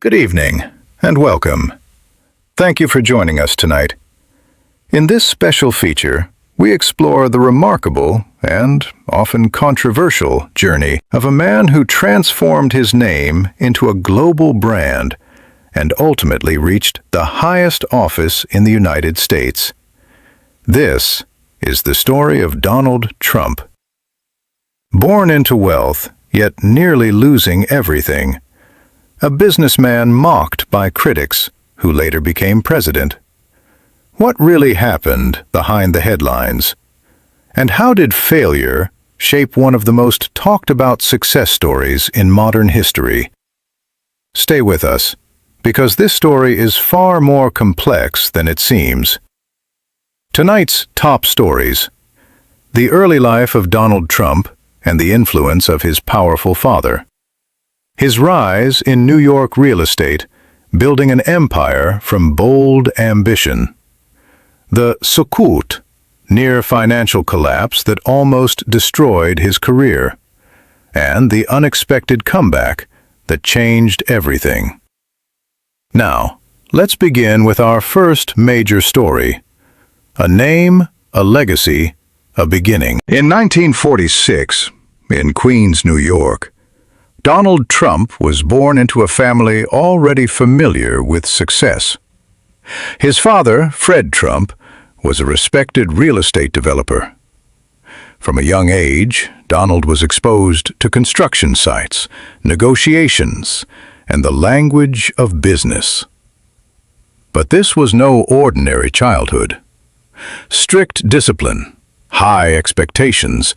Good evening, and welcome. Thank you for joining us tonight. In this special feature, we explore the remarkable and often controversial journey of a man who transformed his name into a global brand and ultimately reached the highest office in the United States. This is the story of Donald Trump. Born into wealth, yet nearly losing everything, a businessman mocked by critics who later became president. What really happened behind the headlines? And how did failure shape one of the most talked about success stories in modern history? Stay with us, because this story is far more complex than it seems. Tonight's top stories: the early life of Donald Trump and the influence of his powerful father. His rise in New York real estate, building an empire from bold ambition. The sukuk, near financial collapse that almost destroyed his career. And the unexpected comeback that changed everything. Now, let's begin with our first major story. A name, a legacy, a beginning. In 1946, in Queens, New York, Donald Trump was born into a family already familiar with success. His father, Fred Trump, was a respected real estate developer. From a young age, Donald was exposed to construction sites, negotiations, and the language of business. But this was no ordinary childhood. Strict discipline, high expectations,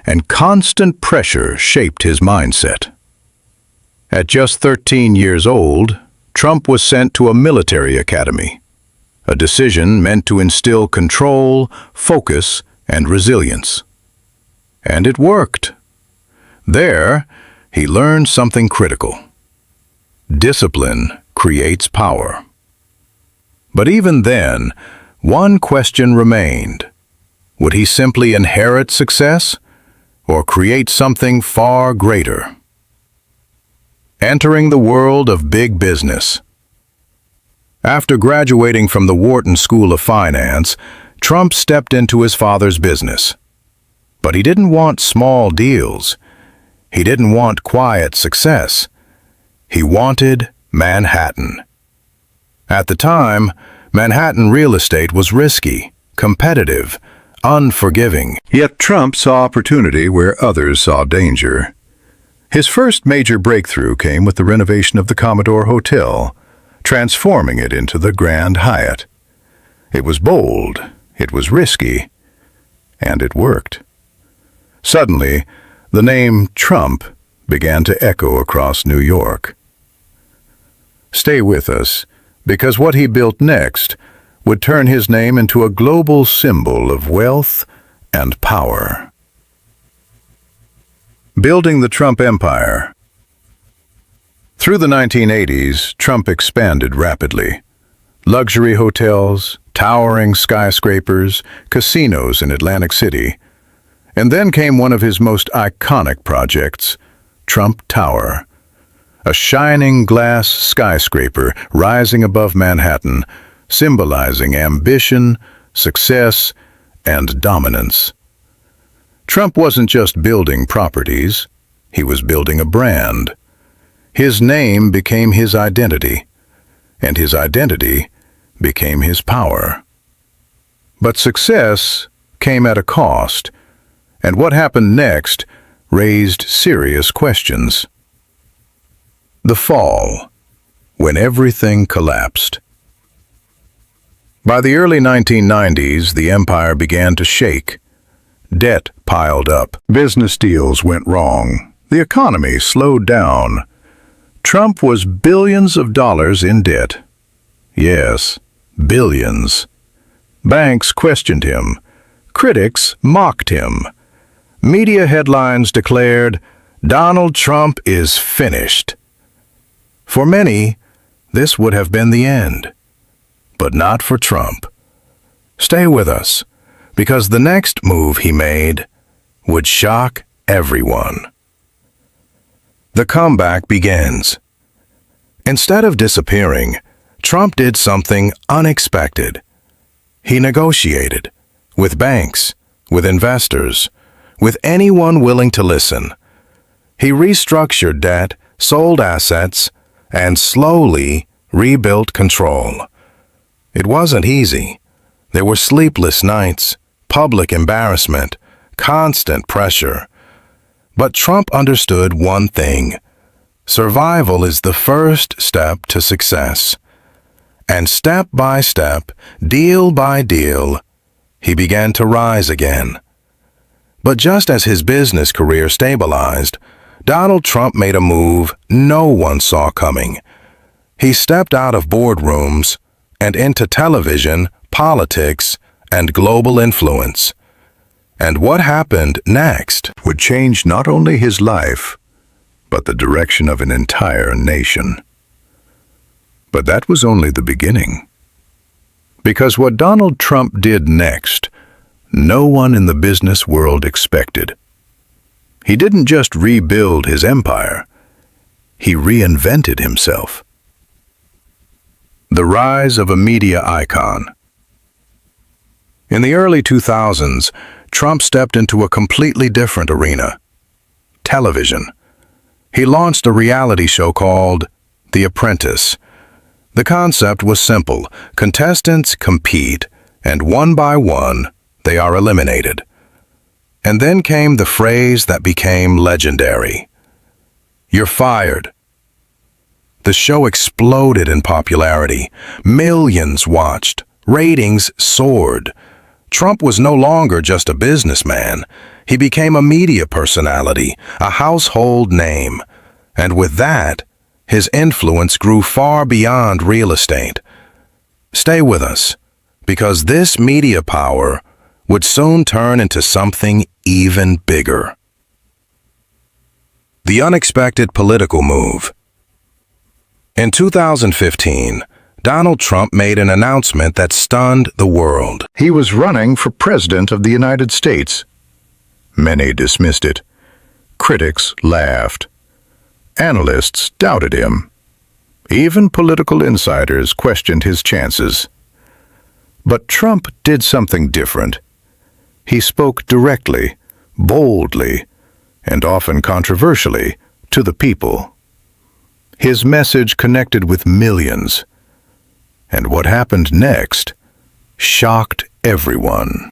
and constant pressure shaped his mindset. At just 13 years old, Trump was sent to a military academy, a decision meant to instill control, focus, and resilience. And it worked. There, he learned something critical. Discipline creates power. But even then, one question remained. Would he simply inherit success, or create something far greater? Entering the world of big business. After graduating from the Wharton School of Finance, Trump stepped into his father's business. But he didn't want small deals. He didn't want quiet success. He wanted Manhattan. At the time, Manhattan real estate was risky, competitive, unforgiving. Yet Trump saw opportunity where others saw danger. His first major breakthrough came with the renovation of the Commodore Hotel, transforming it into the Grand Hyatt. It was bold, it was risky, and it worked. Suddenly, the name Trump began to echo across New York. Stay with us, because what he built next would turn his name into a global symbol of wealth and power. Building the Trump Empire. Through the 1980s, Trump expanded rapidly. Luxury hotels, towering skyscrapers, casinos in Atlantic City. And then came one of his most iconic projects, Trump Tower. A shining glass skyscraper rising above Manhattan, symbolizing ambition, success, and dominance. Trump wasn't just building properties, he was building a brand. His name became his identity, and his identity became his power. But success came at a cost, and what happened next raised serious questions. The fall, when everything collapsed. By the early 1990s, the empire began to shake. Debt piled up. Business deals went wrong. The economy slowed down. Trump was billions of dollars in debt. Yes, billions. Banks questioned him. Critics mocked him. Media headlines declared, "Donald Trump is finished." For many, this would have been the end. But not for Trump. Stay with us, because the next move he made would shock everyone. The comeback begins. Instead of disappearing, Trump did something unexpected. He negotiated with banks, with investors, with anyone willing to listen. He restructured debt, sold assets, and slowly rebuilt control. It wasn't easy. There were sleepless nights, public embarrassment, constant pressure. But Trump understood one thing: survival is the first step to success. And step by step, deal by deal, he began to rise again. But just as his business career stabilized, Donald Trump made a move no one saw coming. He stepped out of boardrooms and into television, politics, and global influence. And what happened next would change not only his life, but the direction of an entire nation. But that was only the beginning. Because what Donald Trump did next, no one in the business world expected. He didn't just rebuild his empire, he reinvented himself. The rise of a media icon. In the early 2000s, Trump stepped into a completely different arena: television. He launched a reality show called The Apprentice. The concept was simple: contestants compete, and one by one, they are eliminated. And then came the phrase that became legendary: "You're fired." The show exploded in popularity. Millions watched. Ratings soared. Trump was no longer just a businessman. He became a media personality, a household name. And with that, his influence grew far beyond real estate. Stay with us, because this media power would soon turn into something even bigger. The unexpected political move. In 2015, Donald Trump made an announcement that stunned the world. He was running for President of the United States. Many dismissed it. Critics laughed. Analysts doubted him. Even political insiders questioned his chances. But Trump did something different. He spoke directly, boldly, and often controversially to the people. His message connected with millions. And what happened next shocked everyone.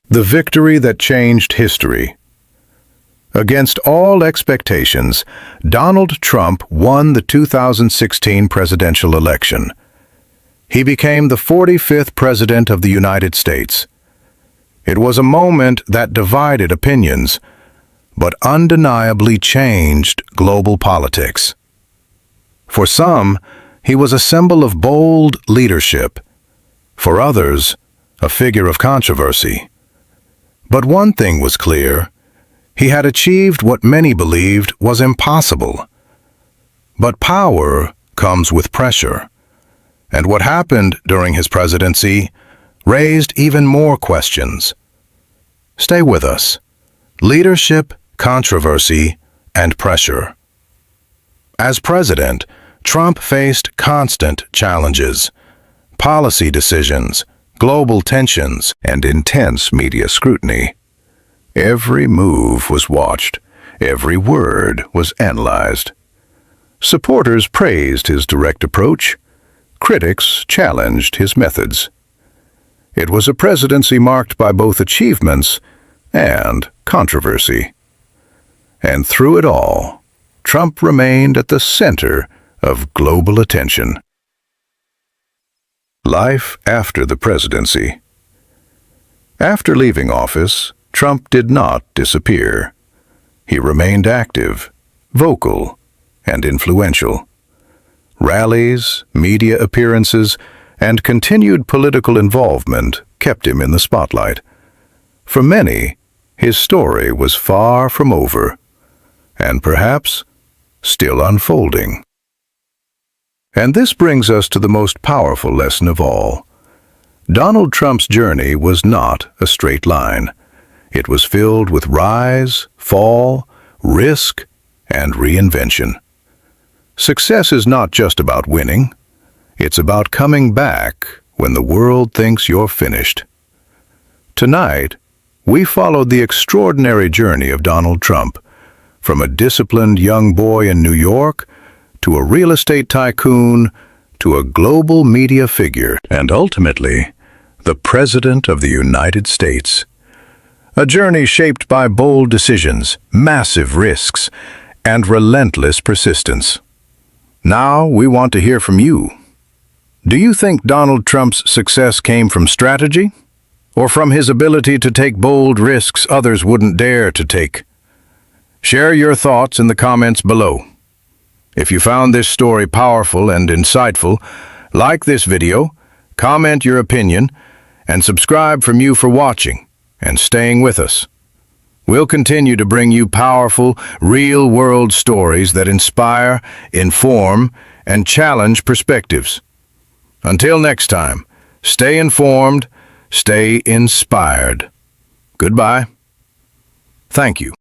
The victory that changed history. Against all expectations, Donald Trump won the 2016 presidential election. He became the 45th President of the United States. It was a moment that divided opinions, but undeniably changed global politics. For some, he was a symbol of bold leadership. For others, a figure of controversy. But one thing was clear: he had achieved what many believed was impossible. But power comes with pressure. And what happened during his presidency raised even more questions. Stay with us. Leadership, controversy, and pressure. As president, Trump faced constant challenges: policy decisions, global tensions, and intense media scrutiny. Every move was watched. Every word was analyzed. Supporters praised his direct approach. Critics challenged his methods. It was a presidency marked by both achievements and controversy. And through it all, Trump remained at the center of global attention. Life after the presidency. After leaving office, Trump did not disappear. He remained active, vocal, and influential. Rallies, media appearances, and continued political involvement kept him in the spotlight. For many, his story was far from over, and perhaps still unfolding. And this brings us to the most powerful lesson of all. Donald Trump's journey was not a straight line. It was filled with rise, fall, risk, and reinvention. Success is not just about winning. It's about coming back when the world thinks you're finished. Tonight, we followed the extraordinary journey of Donald Trump, from a disciplined young boy in New York to a real estate tycoon to a global media figure, and ultimately, the President of the United States. A journey shaped by bold decisions, massive risks, and relentless persistence. Now we want to hear from you. Do you think Donald Trump's success came from strategy, or from his ability to take bold risks others wouldn't dare to take? Share your thoughts in the comments below. If you found this story powerful and insightful, like this video, comment your opinion, and subscribe from you for watching and staying with us. We'll continue to bring you powerful, real-world stories that inspire, inform, and challenge perspectives. Until next time, stay informed, stay inspired. Goodbye. Thank you.